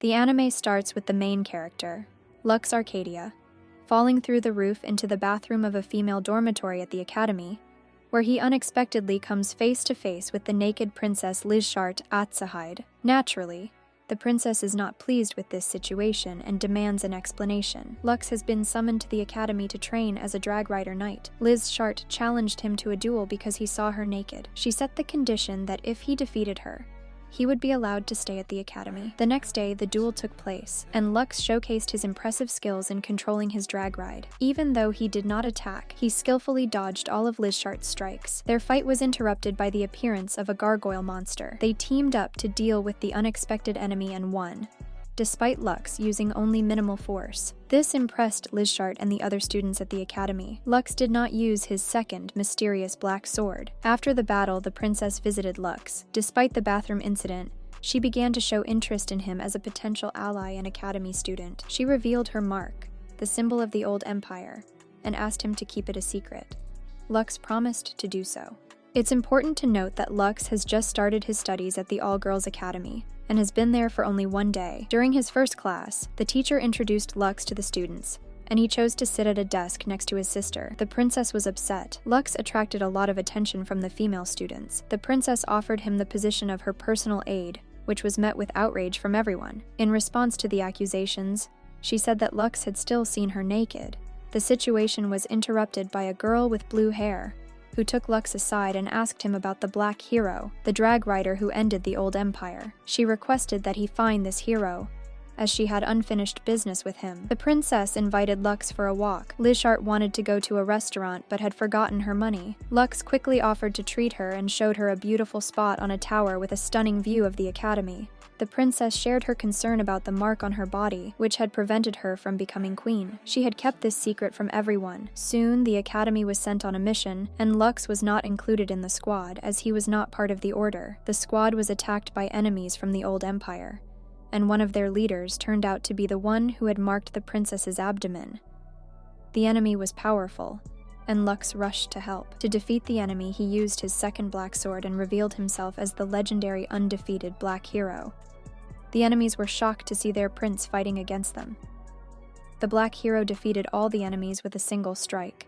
The anime starts with the main character, Lux Arcadia, falling through the roof into the bathroom of a female dormitory at the academy, where he unexpectedly comes face to face with the naked princess Lizshart Atsahide. Naturally, the princess is not pleased with this situation and demands an explanation. Lux has been summoned to the academy to train as a drag rider knight. Lizshart challenged him to a duel because he saw her naked. She set the condition that if he defeated her, he would be allowed to stay at the academy. The next day, the duel took place, and Lux showcased his impressive skills in controlling his drag ride. Even though he did not attack, he skillfully dodged all of Lizshart's strikes. Their fight was interrupted by the appearance of a gargoyle monster. They teamed up to deal with the unexpected enemy and won, despite Lux using only minimal force. This impressed Lizshart and the other students at the academy. Lux did not use his second mysterious black sword. After the battle, the princess visited Lux. Despite the bathroom incident, she began to show interest in him as a potential ally and academy student. She revealed her mark, the symbol of the old empire, and asked him to keep it a secret. Lux promised to do so. It's important to note that Lux has just started his studies at the all-girls academy and has been there for only one day. During his first class, the teacher introduced Lux to the students, and he chose to sit at a desk next to his sister. The princess was upset. Lux attracted a lot of attention from the female students. The princess offered him the position of her personal aide, which was met with outrage from everyone. In response to the accusations, she said that Lux had still seen her naked. The situation was interrupted by a girl with blue hair, who took Lux aside and asked him about the Black Hero, the drag rider who ended the old empire. She requested that he find this hero, as she had unfinished business with him. The princess invited Lux for a walk. Lizshart wanted to go to a restaurant but had forgotten her money. Lux quickly offered to treat her and showed her a beautiful spot on a tower with a stunning view of the academy. The princess shared her concern about the mark on her body, which had prevented her from becoming queen. She had kept this secret from everyone. Soon, the academy was sent on a mission, and Lux was not included in the squad, as he was not part of the order. The squad was attacked by enemies from the old empire, and one of their leaders turned out to be the one who had marked the princess's abdomen. The enemy was powerful, and Lux rushed to help. To defeat the enemy, he used his second black sword and revealed himself as the legendary undefeated Black Hero. The enemies were shocked to see their prince fighting against them. The Black Hero defeated all the enemies with a single strike.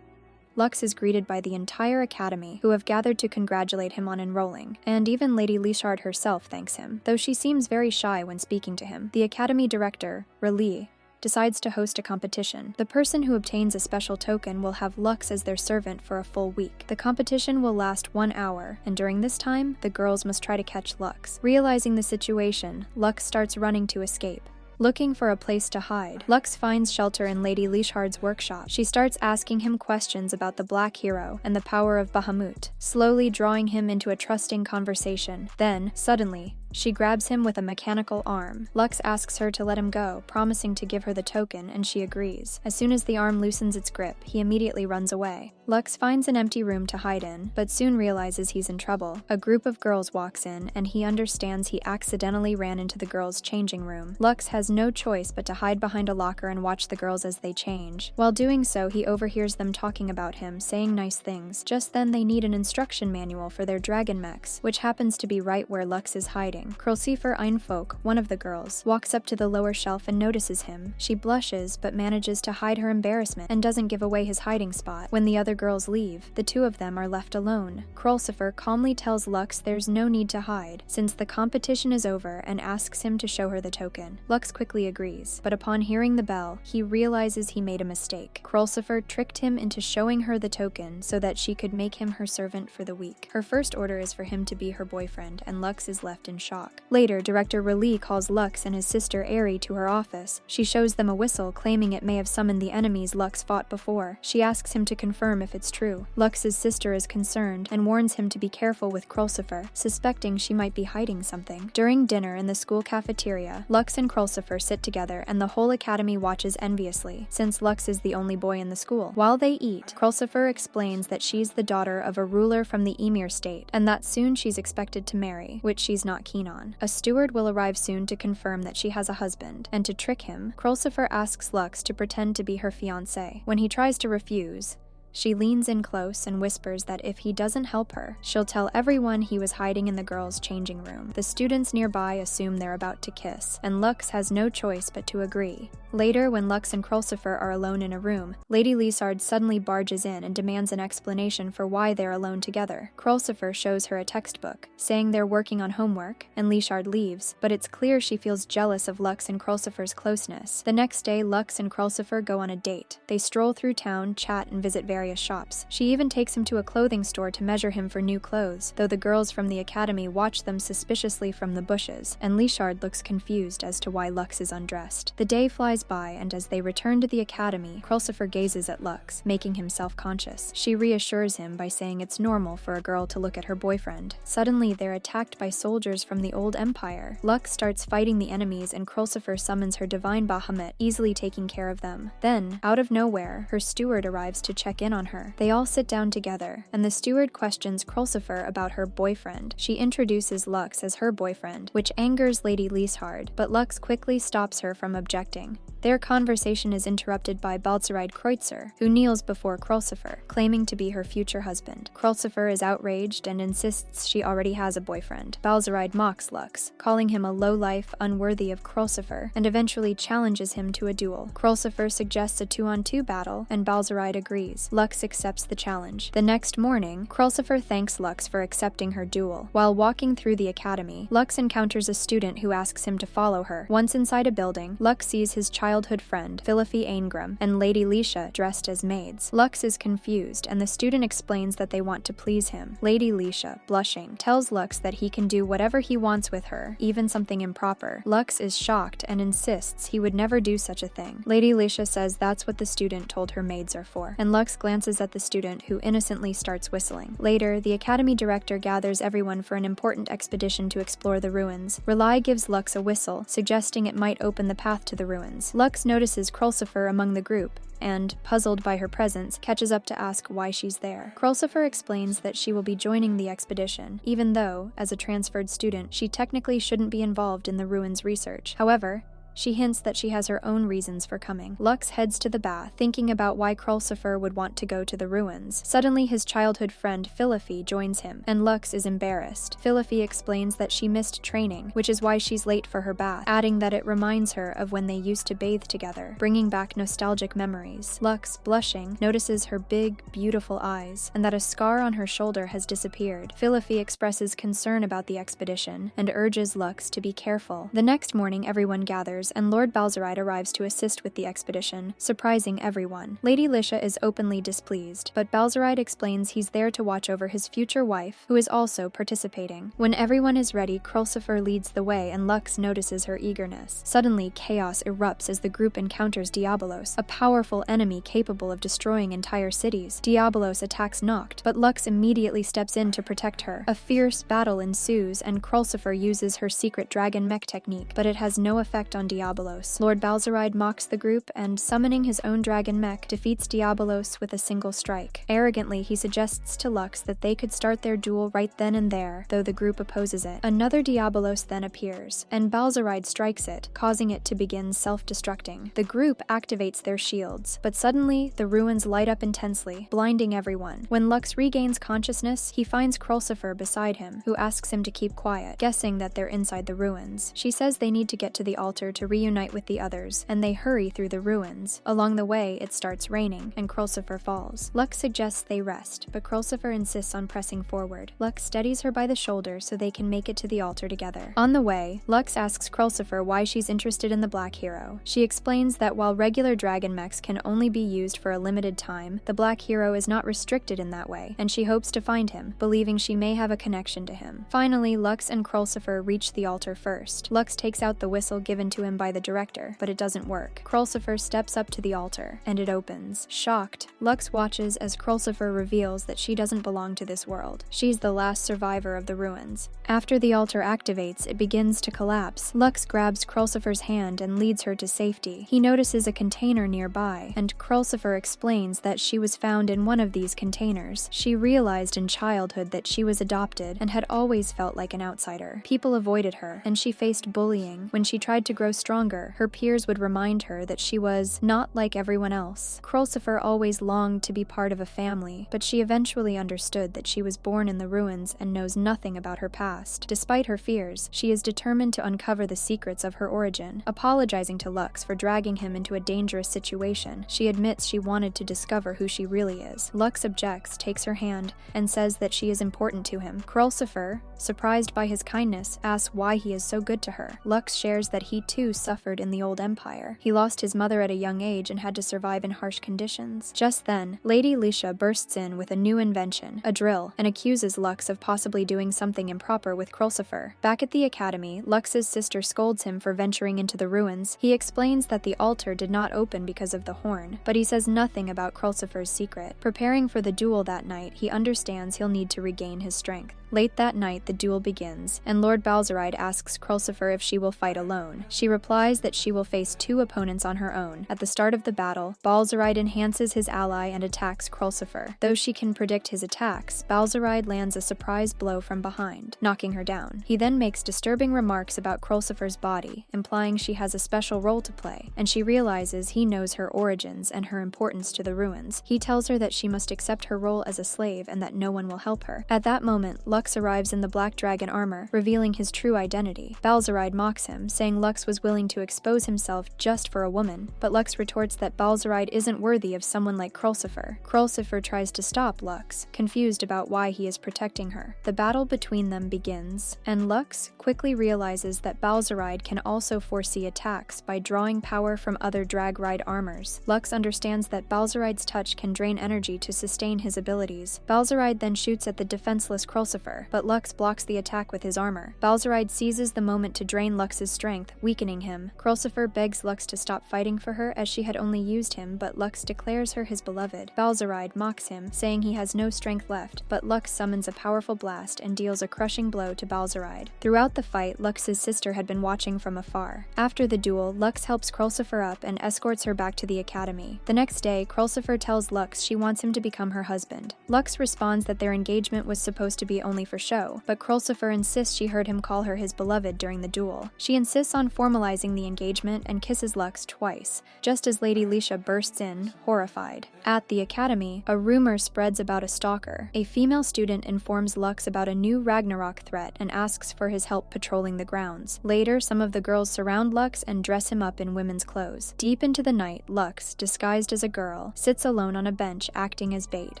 Lux is greeted by the entire academy, who have gathered to congratulate him on enrolling, and even Lady Lizshart herself thanks him, though she seems very shy when speaking to him. The academy director, Raleigh, decides to host a competition. The person who obtains a special token will have Lux as their servant for a full week. The competition will last 1 hour, and during this time, the girls must try to catch Lux. Realizing the situation, Lux starts running to escape. Looking for a place to hide, Lux finds shelter in Lady Lizshart's workshop. She starts asking him questions about the Black Hero and the power of Bahamut, slowly drawing him into a trusting conversation. Then, suddenly, she grabs him with a mechanical arm. Lux asks her to let him go, promising to give her the token, and she agrees. As soon as the arm loosens its grip, he immediately runs away. Lux finds an empty room to hide in, but soon realizes he's in trouble. A group of girls walks in, and he understands he accidentally ran into the girls' changing room. Lux has no choice but to hide behind a locker and watch the girls as they change. While doing so, he overhears them talking about him, saying nice things. Just then, they need an instruction manual for their dragon mechs, which happens to be right where Lux is hiding. Krolsifer Einfolk, one of the girls, walks up to the lower shelf and notices him. She blushes but manages to hide her embarrassment and doesn't give away his hiding spot. When the other girls leave, the two of them are left alone. Krolsifer calmly tells Lux there's no need to hide, since the competition is over, and asks him to show her the token. Lux quickly agrees, but upon hearing the bell, he realizes he made a mistake. Krolsifer tricked him into showing her the token so that she could make him her servant for the week. Her first order is for him to be her boyfriend, and Lux is left in shock. Later, Director Raleigh calls Lux and his sister Aerie to her office. She shows them a whistle, claiming it may have summoned the enemies Lux fought before. She asks him to confirm if it's true. Lux's sister is concerned and warns him to be careful with Krolsifer, suspecting she might be hiding something. During dinner in the school cafeteria, Lux and Krolsifer sit together and the whole academy watches enviously, since Lux is the only boy in the school. While they eat, Krolsifer explains that she's the daughter of a ruler from the Emir state, and that soon she's expected to marry, which she's not keen on. A steward will arrive soon to confirm that she has a husband, and to trick him, Krolsifer asks Lux to pretend to be her fiancé. When he tries to refuse, She leans in close and whispers that if he doesn't help her, she'll tell everyone he was hiding in the girls' changing room. The students nearby assume they're about to kiss, and Lux has no choice but to agree. Later, when Lux and Krulsifer are alone in a room, Lady Lysard suddenly barges in and demands an explanation for why they're alone together. Krulsifer shows her a textbook, saying they're working on homework, and Lysard leaves, but it's clear she feels jealous of Lux and Krulsifer's closeness. The next day, Lux and Krulsifer go on a date. They stroll through town, chat, and visit various shops. She even takes him to a clothing store to measure him for new clothes, though the girls from the academy watch them suspiciously from the bushes, and Lysard looks confused as to why Lux is undressed. The day flies by, and as they return to the academy, Krulsifer gazes at Lux, making him self-conscious. She reassures him by saying it's normal for a girl to look at her boyfriend. Suddenly, they're attacked by soldiers from the old empire. Lux starts fighting the enemies, and Krulsifer summons her divine Bahamut, easily taking care of them. Then, out of nowhere, her steward arrives to check in on her. They all sit down together, and the steward questions Krulsifer about her boyfriend. She introduces Lux as her boyfriend, which angers Lady Lysard, but Lux quickly stops her from objecting. Their conversation is interrupted by Balzeride Kreutzer, who kneels before Krulsifer, claiming to be her future husband. Krulsifer is outraged and insists she already has a boyfriend. Balzeride mocks Lux, calling him a lowlife unworthy of Krulsifer, and eventually challenges him to a duel. Krulsifer suggests a 2-on-2 battle, and Balzeride agrees. Lux accepts the challenge. The next morning, Krulsifer thanks Lux for accepting her duel. While walking through the academy, Lux encounters a student who asks him to follow her. Once inside a building, Lux sees his childhood friend, Philippi Aingram, and Lady Lisha dressed as maids. Lux is confused, and the student explains that they want to please him. Lady Lisha, blushing, tells Lux that he can do whatever he wants with her, even something improper. Lux is shocked and insists he would never do such a thing. Lady Lisha says that's what the student told her maids are for, and Lux glances at the student, who innocently starts whistling. Later, the academy director gathers everyone for an important expedition to explore the ruins. R'lyeh gives Lux a whistle, suggesting it might open the path to the ruins. Lux notices Krulsifer among the group, and, puzzled by her presence, catches up to ask why she's there. Krulsifer explains that she will be joining the expedition, even though, as a transferred student, she technically shouldn't be involved in the ruins research. However, she hints that she has her own reasons for coming. Lux heads to the bath, thinking about why Krulsifer would want to go to the ruins. Suddenly, his childhood friend Philippi joins him, and Lux is embarrassed. Philippi explains that she missed training, which is why she's late for her bath, adding that it reminds her of when they used to bathe together, bringing back nostalgic memories. Lux, blushing, notices her big, beautiful eyes, and that a scar on her shoulder has disappeared. Philippi expresses concern about the expedition, and urges Lux to be careful. The next morning, everyone gathers, and Lord Balzeride arrives to assist with the expedition, surprising everyone. Lady Lisha is openly displeased, but Balzeride explains he's there to watch over his future wife, who is also participating. When everyone is ready, Krulsifer leads the way, and Lux notices her eagerness. Suddenly, chaos erupts as the group encounters Diabolos, a powerful enemy capable of destroying entire cities. Diabolos attacks Noct, but Lux immediately steps in to protect her. A fierce battle ensues, and Krulsifer uses her secret dragon mech technique, but it has no effect on Diabolos. Lord Balzeride mocks the group and, summoning his own dragon mech, defeats Diabolos with a single strike. Arrogantly, he suggests to Lux that they could start their duel right then and there, though the group opposes it. Another Diabolos then appears, and Balzeride strikes it, causing it to begin self-destructing. The group activates their shields, but suddenly, the ruins light up intensely, blinding everyone. When Lux regains consciousness, he finds Krulsifer beside him, who asks him to keep quiet, guessing that they're inside the ruins. She says they need to get to the altar to reunite with the others, and they hurry through the ruins. Along the way, it starts raining, and Krulsifer falls. Lux suggests they rest, but Krulsifer insists on pressing forward. Lux steadies her by the shoulder so they can make it to the altar together. On the way, Lux asks Krulsifer why she's interested in the Black Hero. She explains that while regular dragon mechs can only be used for a limited time, the Black Hero is not restricted in that way, and she hopes to find him, believing she may have a connection to him. Finally, Lux and Krulsifer reach the altar first. Lux takes out the whistle given to him by the director, but it doesn't work. Krulsifer steps up to the altar, and it opens. Shocked, Lux watches as Krulsifer reveals that she doesn't belong to this world. She's the last survivor of the ruins. After the altar activates, it begins to collapse. Lux grabs Krulsifer's hand and leads her to safety. He notices a container nearby, and Krulsifer explains that she was found in one of these containers. She realized in childhood that she was adopted and had always felt like an outsider. People avoided her, and she faced bullying when she tried to grow stronger, her peers would remind her that she was not like everyone else. Krulsifer always longed to be part of a family, but she eventually understood that she was born in the ruins and knows nothing about her past. Despite her fears, she is determined to uncover the secrets of her origin. Apologizing to Lux for dragging him into a dangerous situation, she admits she wanted to discover who she really is. Lux objects, takes her hand, and says that she is important to him. Krulsifer, surprised by his kindness, asks why he is so good to her. Lux shares that he too suffered in the old empire. He lost his mother at a young age and had to survive in harsh conditions. Just then, Lady Lisha bursts in with a new invention, a drill, and accuses Lux of possibly doing something improper with Krulsifer. Back at the academy, Lux's sister scolds him for venturing into the ruins. He explains that the altar did not open because of the horn, but he says nothing about Krulsifer's secret. Preparing for the duel that night, he understands he'll need to regain his strength. Late that night, the duel begins, and Lord Balzaride asks Krulsifer if she will fight alone. She replies that she will face 2 opponents on her own. At the start of the battle, Balzaride enhances his ally and attacks Krulsifer. Though she can predict his attacks, Balzaride lands a surprise blow from behind, knocking her down. He then makes disturbing remarks about Krulsifer's body, implying she has a special role to play, and she realizes he knows her origins and her importance to the ruins. He tells her that she must accept her role as a slave and that no one will help her. At that moment, Lux arrives in the Black Dragon armor, revealing his true identity. Balzaride mocks him, saying Lux was willing to expose himself just for a woman, but Lux retorts that Balzaride isn't worthy of someone like Krulsifer. Krulsifer tries to stop Lux, confused about why he is protecting her. The battle between them begins, and Lux quickly realizes that Balzaride can also foresee attacks by drawing power from other Dragride armors. Lux understands that Balzaride's touch can drain energy to sustain his abilities. Balzaride then shoots at the defenseless Krulsifer, but Lux blocks the attack with his armor. Balzaride seizes the moment to drain Lux's strength, weakening him. Krulsifer begs Lux to stop fighting for her as she had only used him, but Lux declares her his beloved. Balzaride mocks him, saying he has no strength left, but Lux summons a powerful blast and deals a crushing blow to Balzaride. Throughout the fight, Lux's sister had been watching from afar. After the duel, Lux helps Krulsifer up and escorts her back to the academy. The next day, Krulsifer tells Lux she wants him to become her husband. Lux responds that their engagement was supposed to be only for show, but Krulsifer insists she heard him call her his beloved during the duel. She insists on formalizing the engagement and kisses Lux twice, just as Lady Lisha bursts in, horrified. At the academy, a rumor spreads about a stalker. A female student informs Lux about a new Ragnarok threat and asks for his help patrolling the grounds. Later, some of the girls surround Lux and dress him up in women's clothes. Deep into the night, Lux, disguised as a girl, sits alone on a bench acting as bait.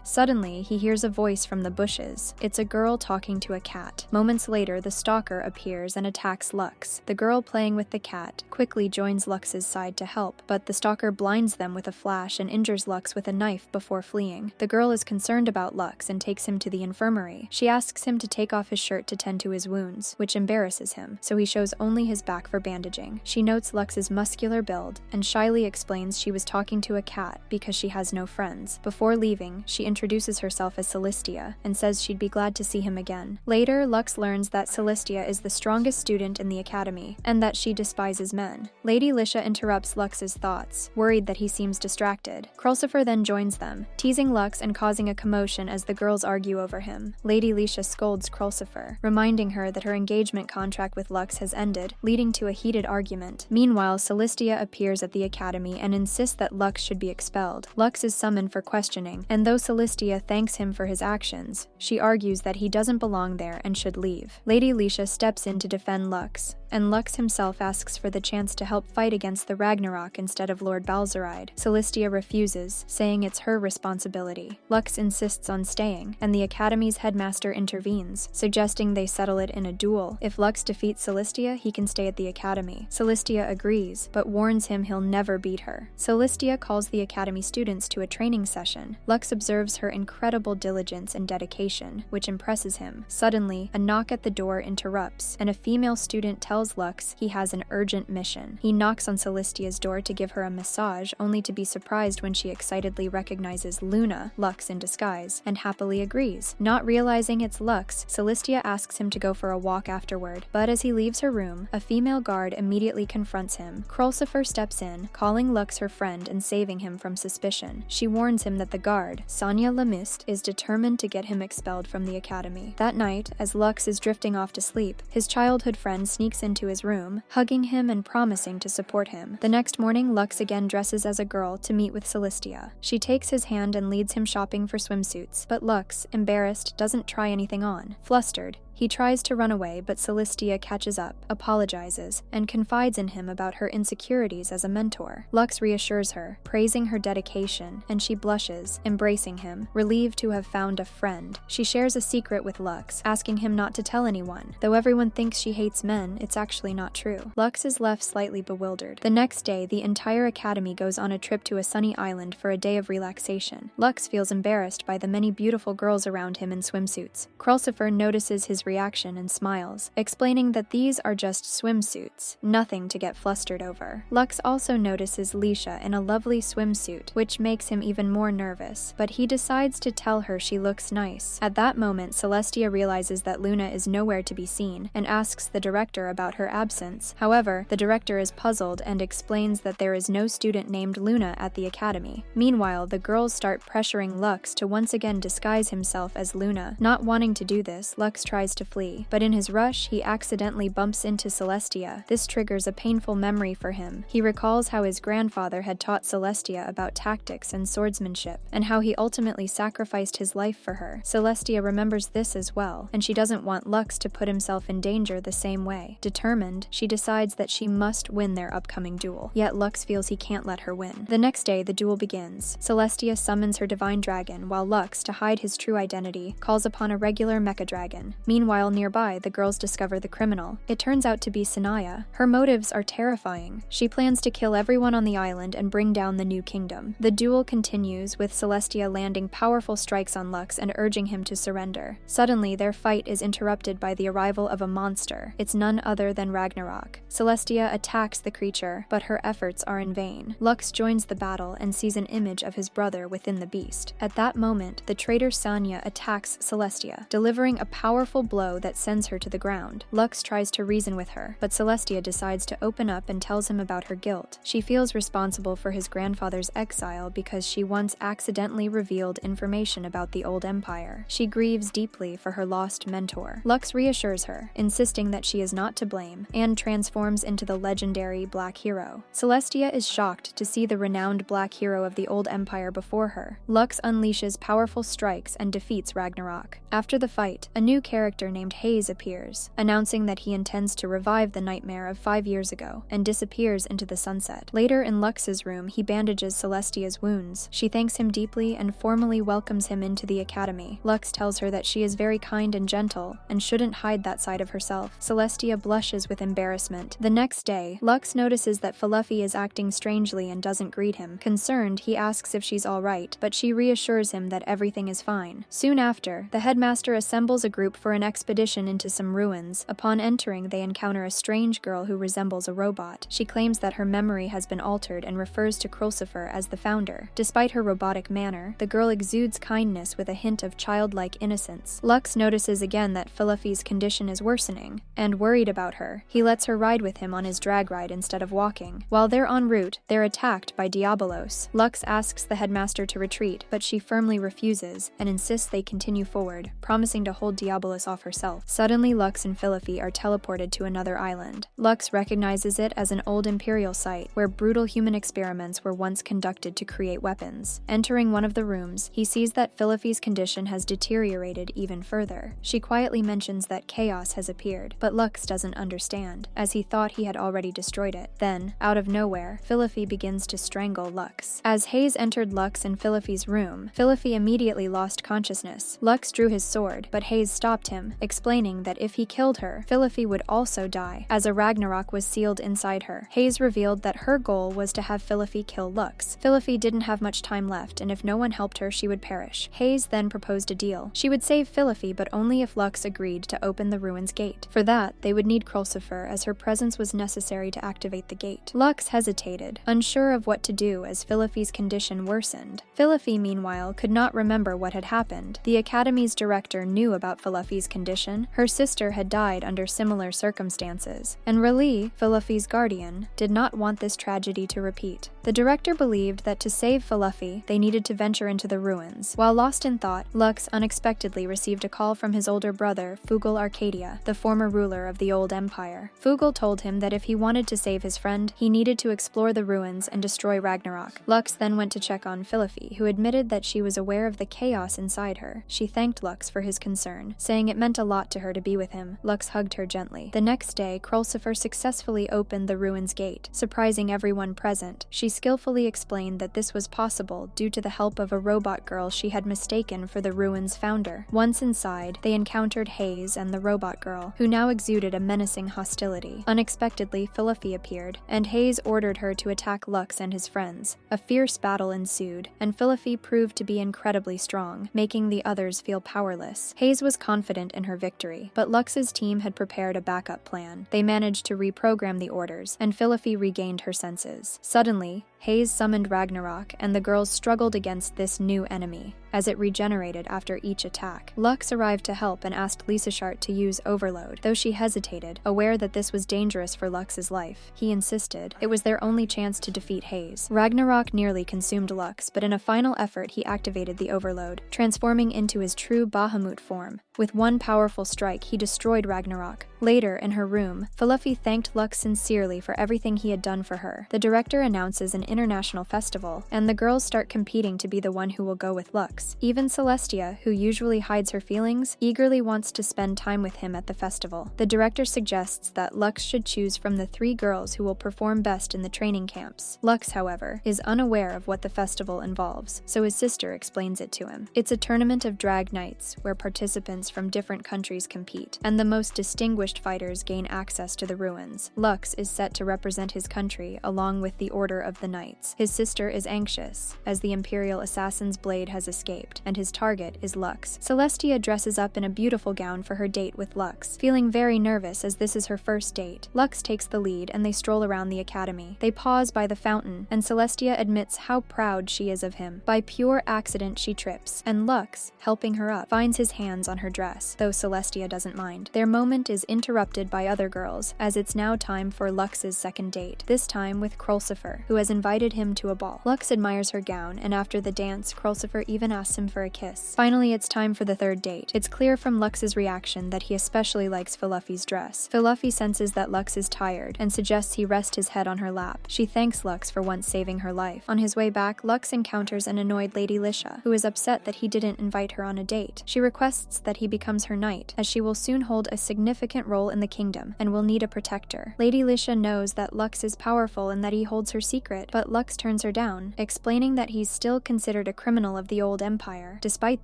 Suddenly, he hears a voice from the bushes. It's a girl talking to a cat. Moments later, the stalker appears and attacks Lux. The girl playing with the cat quickly joins Lux's side to help, but the stalker blinds them with a flash and injures Lux with a knife before fleeing. The girl is concerned about Lux and takes him to the infirmary. She asks him to take off his shirt to tend to his wounds, which embarrasses him, so he shows only his back for bandaging. She notes Lux's muscular build and shyly explains she was talking to a cat because she has no friends. Before leaving, she introduces herself as Celestia and says she'd be glad to see him again. Later, Lux learns that Celestia is the strongest student in the academy and that she despises men. Lady Lisha interrupts Lux's thoughts, worried that he seems distracted. Krulsifer then joins them, teasing Lux and causing a commotion as the girls argue over him. Lady Lisha scolds Krulsifer, reminding her that her engagement contract with Lux has ended, leading to a heated argument. Meanwhile, Celestia appears at the academy and insists that Lux should be expelled. Lux is summoned for questioning, and though Celestia thanks him for his actions, she argues that he doesn't belong there and should leave. Lady Lisha steps in to defend Lux, and Lux himself asks for the chance to help fight against the Ragnarok instead of Lord Balzaride. Celestia refuses, saying it's her responsibility. Lux insists on staying, and the Academy's headmaster intervenes, suggesting they settle it in a duel. If Lux defeats Celestia, he can stay at the Academy. Celestia agrees, but warns him he'll never beat her. Celestia calls the Academy students to a training session. Lux observes her incredible diligence and dedication, which impresses him. Suddenly, a knock at the door interrupts, and a female student tells Lux he has an urgent mission. He knocks on Celestia's door to give her a massage, only to be surprised when she excitedly recognizes Luna, Lux in disguise, and happily agrees. Not realizing it's Lux, Celestia asks him to go for a walk afterward, but as he leaves her room, a female guard immediately confronts him. Krulsifer steps in, calling Lux her friend and saving him from suspicion. She warns him that the guard, Sonia Lamist, is determined to get him expelled from the academy. That night, as Lux is drifting off to sleep, his childhood friend sneaks into into his room, hugging him and promising to support him. The next morning, Lux again dresses as a girl to meet with Celestia. She takes his hand and leads him shopping for swimsuits, but Lux, embarrassed, doesn't try anything on. Flustered, he tries to run away, but Celestia catches up, apologizes, and confides in him about her insecurities as a mentor. Lux reassures her, praising her dedication, and she blushes, embracing him, relieved to have found a friend. She shares a secret with Lux, asking him not to tell anyone. Though everyone thinks she hates men, it's actually not true. Lux is left slightly bewildered. The next day, the entire academy goes on a trip to a sunny island for a day of relaxation. Lux feels embarrassed by the many beautiful girls around him in swimsuits. Krulsifer notices his reaction and smiles, explaining that these are just swimsuits, nothing to get flustered over. Lux also notices Lisha in a lovely swimsuit, which makes him even more nervous, but he decides to tell her she looks nice. At that moment, Celestia realizes that Luna is nowhere to be seen and asks the director about her absence. However, the director is puzzled and explains that there is no student named Luna at the academy. Meanwhile, the girls start pressuring Lux to once again disguise himself as Luna. Not wanting to do this, Lux tries to flee, but in his rush, he accidentally bumps into Celestia. This triggers a painful memory for him. He recalls how his grandfather had taught Celestia about tactics and swordsmanship, and how he ultimately sacrificed his life for her. Celestia remembers this as well, and she doesn't want Lux to put himself in danger the same way. Determined, she decides that she must win their upcoming duel, yet Lux feels he can't let her win. The next day, the duel begins. Celestia summons her divine dragon, while Lux, to hide his true identity, calls upon a regular mecha dragon. Meanwhile, nearby, the girls discover the criminal. It turns out to be Sanaya. Her motives are terrifying. She plans to kill everyone on the island and bring down the new kingdom. The duel continues, with Celestia landing powerful strikes on Lux and urging him to surrender. Suddenly, their fight is interrupted by the arrival of a monster. It's none other than Ragnarok. Celestia attacks the creature, but her efforts are in vain. Lux joins the battle and sees an image of his brother within the beast. At that moment, the traitor Sanya attacks Celestia, delivering a powerful blow that sends her to the ground. Lux tries to reason with her, but Celestia decides to open up and tells him about her guilt. She feels responsible for his grandfather's exile because she once accidentally revealed information about the old empire. She grieves deeply for her lost mentor. Lux reassures her, insisting that she is not to blame, and transforms into the legendary Black Hero. Celestia is shocked to see the renowned Black Hero of the old empire before her. Lux unleashes powerful strikes and defeats Ragnarok. After the fight, a new character named Hayes appears, announcing that he intends to revive the nightmare of 5 years ago, and disappears into the sunset. Later in Lux's room, he bandages Celestia's wounds. She thanks him deeply and formally welcomes him into the academy. Lux tells her that she is very kind and gentle, and shouldn't hide that side of herself. Celestia blushes with embarrassment. The next day, Lux notices that Fluffy is acting strangely and doesn't greet him. Concerned, he asks if she's alright, but she reassures him that everything is fine. Soon after, the headmaster assembles a group for an expedition into some ruins. Upon entering, they encounter a strange girl who resembles a robot. She claims that her memory has been altered and refers to Krulsifer as the founder. Despite her robotic manner, the girl exudes kindness with a hint of childlike innocence. Lux notices again that Fluffy's condition is worsening, and worried about her, he lets her ride with him on his drag ride instead of walking. While they're en route, they're attacked by Diabolos. Lux asks the headmaster to retreat, but she firmly refuses and insists they continue forward, promising to hold Diabolos off herself. Suddenly, Lux and Fluffy are teleported to another island. Lux recognizes it as an old Imperial site, where brutal human experiments were once conducted to create weapons. Entering one of the rooms, he sees that Fluffy's condition has deteriorated even further. She quietly mentions that chaos has appeared, but Lux doesn't understand, as he thought he had already destroyed it. Then, out of nowhere, Fluffy begins to strangle Lux. As Hayes entered Lux and Fluffy's room, Fluffy immediately lost consciousness. Lux drew his sword, but Hayes stopped him, explaining that if he killed her, Fluffy would also die, as a Ragnarok was sealed inside her. Hayes revealed that her goal was to have Fluffy kill Lux. Fluffy didn't have much time left, and if no one helped her, she would perish. Hayes then proposed a deal. She would save Fluffy, but only if Lux agreed to open the ruins gate. For that, they would need Krulsifer, as her presence was necessary to activate the gate. Lux hesitated, unsure of what to do as Fluffy's condition worsened. Fluffy, meanwhile, could not remember what had happened. The Academy's director knew about Fluffy's condition condition, her sister had died under similar circumstances, and R'lyeh, Fluffy's guardian, did not want this tragedy to repeat. The director believed that to save Fluffy, they needed to venture into the ruins. While lost in thought, Lux unexpectedly received a call from his older brother, Fugal Arcadia, the former ruler of the Old Empire. Fugal told him that if he wanted to save his friend, he needed to explore the ruins and destroy Ragnarok. Lux then went to check on Fluffy, who admitted that she was aware of the chaos inside her. She thanked Lux for his concern, saying it meant a lot to her to be with him. Lux hugged her gently. The next day, Krulsifer successfully opened the ruins gate, surprising everyone present. She skillfully explained that this was possible due to the help of a robot girl she had mistaken for the ruins' founder. Once inside, they encountered Hayes and the robot girl, who now exuded a menacing hostility. Unexpectedly, Fluffy appeared, and Hayes ordered her to attack Lux and his friends. A fierce battle ensued, and Fluffy proved to be incredibly strong, making the others feel powerless. Hayes was confident in her victory, but Lux's team had prepared a backup plan. They managed to reprogram the orders, and Fluffy regained her senses. Suddenly, Hayes summoned Ragnarok, and the girls struggled against this new enemy, as it regenerated after each attack. Lux arrived to help and asked Lysa to use Overload, though she hesitated, aware that this was dangerous for Lux's life. He insisted. It was their only chance to defeat Hayes. Ragnarok nearly consumed Lux, but in a final effort he activated the Overload, transforming into his true Bahamut form. With one powerful strike, he destroyed Ragnarok. Later, in her room, Fluffy thanked Lux sincerely for everything he had done for her. The director announces an international festival, and the girls start competing to be the one who will go with Lux. Even Celestia, who usually hides her feelings, eagerly wants to spend time with him at the festival. The director suggests that Lux should choose from the 3 girls who will perform best in the training camps. Lux, however, is unaware of what the festival involves, so his sister explains it to him. It's a tournament of drag knights, where participants from different countries compete, and the most distinguished fighters gain access to the ruins. Lux is set to represent his country along with the Order of the Knights. His sister is anxious, as the Imperial assassin's blade has escaped, and his target is Lux. Celestia dresses up in a beautiful gown for her date with Lux, feeling very nervous as this is her first date. Lux takes the lead and they stroll around the academy. They pause by the fountain, and Celestia admits how proud she is of him. By pure accident she trips, and Lux, helping her up, finds his hands on her dress, though Celestia doesn't mind. Their moment is interrupted by other girls, as it's now time for Lux's second date, this time with Krulsifer, who has invited him to a ball. Lux admires her gown, and after the dance, Krulsifer even asks him for a kiss. Finally, it's time for the third date. It's clear from Lux's reaction that he especially likes Fluffy's dress. Fluffy senses that Lux is tired, and suggests he rest his head on her lap. She thanks Lux for once saving her life. On his way back, Lux encounters an annoyed Lady Lisha, who is upset that he didn't invite her on a date. She requests that he becomes her knight, as she will soon hold a significant role in the kingdom, and will need a protector. Lady Lisha knows that Lux is powerful and that he holds her secret, but Lux turns her down, explaining that he's still considered a criminal of the Old Empire. Despite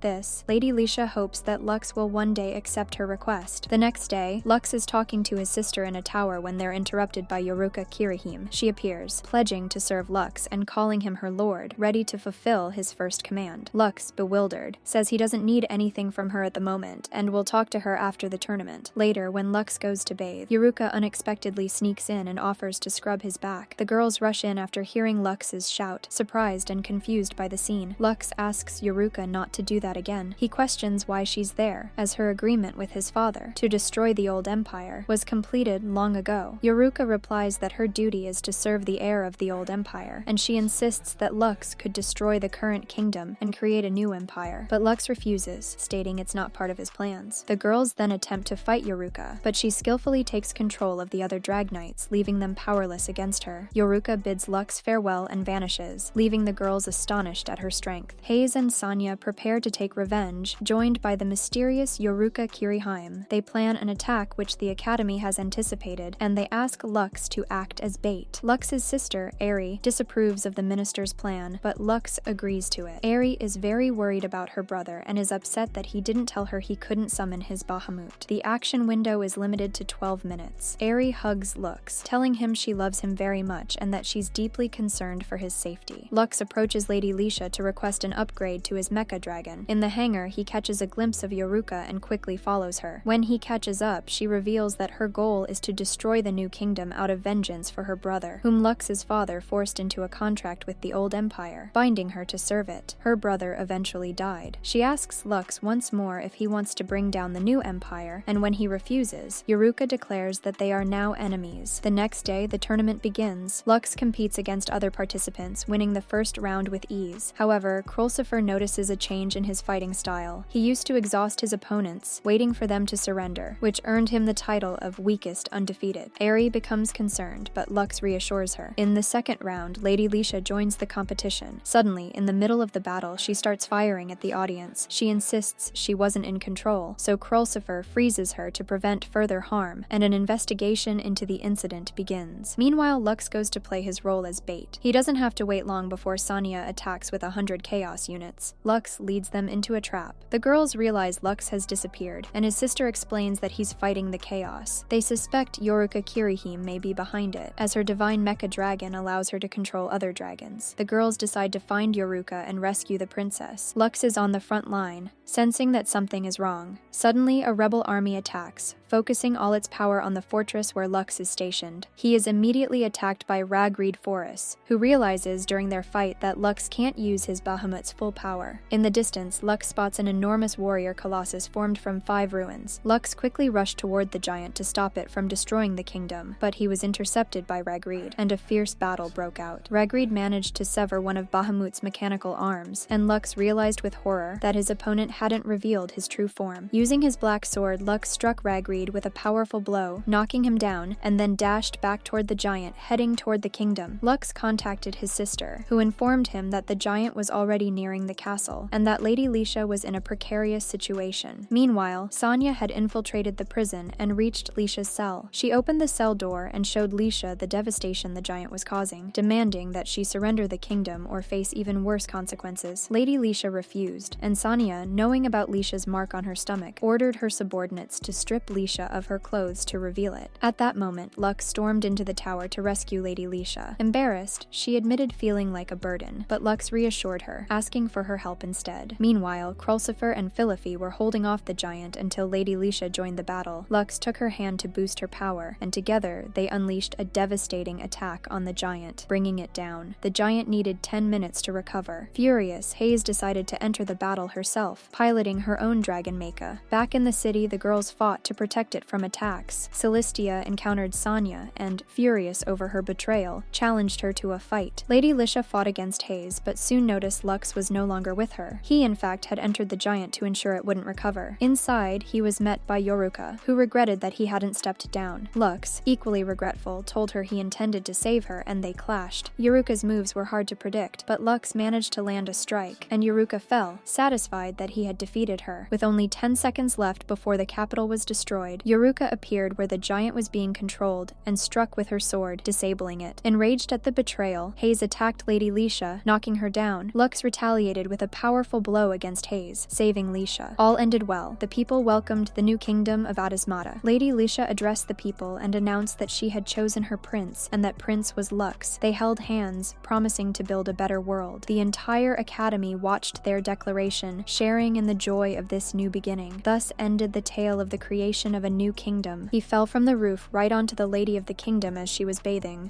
this, Lady Lisha hopes that Lux will one day accept her request. The next day, Lux is talking to his sister in a tower when they're interrupted by Yoruka Kirihime. She appears, pledging to serve Lux and calling him her lord, ready to fulfill his first command. Lux, bewildered, says he doesn't need anything from her at the moment, and will talk to her after the tournament. Later, when Lux goes to bathe, Yoruka unexpectedly sneaks in and offers to scrub his back. The girls rush in after hearing Lux's shout, surprised and confused by the scene. Lux asks Yoruka not to do that again. He questions why she's there, as her agreement with his father to destroy the Old Empire was completed long ago. Yoruka replies that her duty is to serve the heir of the Old Empire, and she insists that Lux could destroy the current kingdom and create a new empire. But Lux refuses, stating it's not part of his plans. The girls then attempt to fight Yoruka, but she skillfully takes control of the other drag knights, leaving them powerless against her. Yoruka bids Lux farewell and vanishes, leaving the girls astonished at her strength. Hayes and Sanya prepare to take revenge, joined by the mysterious Yoruka Kirihime. They plan an attack which the Academy has anticipated, and they ask Lux to act as bait. Lux's sister, Eri, disapproves of the minister's plan, but Lux agrees to it. Eri is very worried about her brother and is upset that he didn't tell her he couldn't summon his Bahamut. The action window is limited to 12 minutes. Eri hugs Lux, telling him she loves him very much and that she's deeply concerned for his safety. Lux approaches Lady Lisha to request an upgrade to his mecha dragon. In the hangar, he catches a glimpse of Yoruka and quickly follows her. When he catches up, she reveals that her goal is to destroy the new kingdom out of vengeance for her brother, whom Lux's father forced into a contract with the old empire, binding her to serve it. Her brother eventually died. She asks Lux once more if he wants to bring down the new empire, and when he refuses, Yoruka declares that they are now enemies. The next day, the tournament begins. Lux competes against other participants, winning the first round with ease. However, Krolsifer notices a change in his fighting style. He used to exhaust his opponents, waiting for them to surrender, which earned him the title of weakest undefeated. Aerie becomes concerned, but Lux reassures her. In the second round, Lady Lisha joins the competition. Suddenly, in the middle of the battle, she starts firing at the audience. She insists she wasn't in control, so Krolsifer freezes her to prevent further harm, and an investigation into the incident begins. Meanwhile, Lux goes to play his role as bait. He doesn't have to wait long before Sanya attacks with 100 chaos units. Lux leads them into a trap. The girls realize Lux has disappeared, and his sister explains that he's fighting the chaos. They suspect Yoruka Kirihime may be behind it, as her divine mecha dragon allows her to control other dragons. The girls decide to find Yoruka and rescue the princess. Lux is on the front line, sensing that something is wrong. Suddenly, a rebel army attacks, focusing all its power on the fortress where Lux is stationed. He is immediately attacked by Ragreed Forus, who realizes during their fight that Lux can't use his Bahamut's full power. In the distance, Lux spots an enormous warrior colossus formed from 5 ruins. Lux quickly rushed toward the giant to stop it from destroying the kingdom, but he was intercepted by Ragreed, and a fierce battle broke out. Ragreed managed to sever one of Bahamut's mechanical arms, and Lux realized with horror that his opponent hadn't revealed his true form. Using his black sword, Lux struck Ragreed with a powerful blow, knocking him down, and then dashed back toward the giant, heading toward the kingdom. Lux contacted his sister, who informed him that the giant was already nearing the castle, and that Lady Lisha was in a precarious situation. Meanwhile, Sanya had infiltrated the prison and reached Lisha's cell. She opened the cell door and showed Lisha the devastation the giant was causing, demanding that she surrender the kingdom or face even worse consequences. Lady Lisha refused, and Sanya, knowing about Lisha's mark on her stomach, ordered her subordinates to strip Lisha of her clothes to reveal it. At that moment, Lux stormed into the tower to rescue Lady Lisha. Embarrassed, she admitted feeling like a burden, but Lux reassured her, asking for her help instead. Meanwhile, Krolsifer and Philippi were holding off the giant until Lady Lisha joined the battle. Lux took her hand to boost her power, and together they unleashed a devastating attack on the giant, bringing it down. The giant needed 10 minutes to recover. Furious, Hayes decided to enter the battle herself, piloting her own dragon mecha. Back in the city, the girls fought to protect it from attacks. Celestia encountered Sanya and, furious over her betrayal, challenged her to a fight. Lady Lisha fought against Hayes, but soon noticed Lux was no longer with her. He, in fact, had entered the giant to ensure it wouldn't recover. Inside, he was met by Yoruka, who regretted that he hadn't stepped down. Lux, equally regretful, told her he intended to save her, and they clashed. Yoruka's moves were hard to predict, but Lux managed to land a strike, and Yoruka fell, satisfied that he had defeated her. With only 10 seconds left before the capital was destroyed, Yoruka appeared where the giant was being controlled and struck with her sword, disabling it. Enraged at the betrayal, Hayes attacked Lady Lisha, knocking her down. Lux retaliated with a powerful blow against Hayes, saving Lisha. All ended well. The people welcomed the new kingdom of Adismata. Lady Lisha addressed the people and announced that she had chosen her prince, and that prince was Lux. They held hands, promising to build a better world. The entire academy watched their declaration, sharing in the joy of this new beginning. Thus ended the tale of the creation of a new kingdom. He fell from the roof right onto the lady of the kingdom as she was bathing.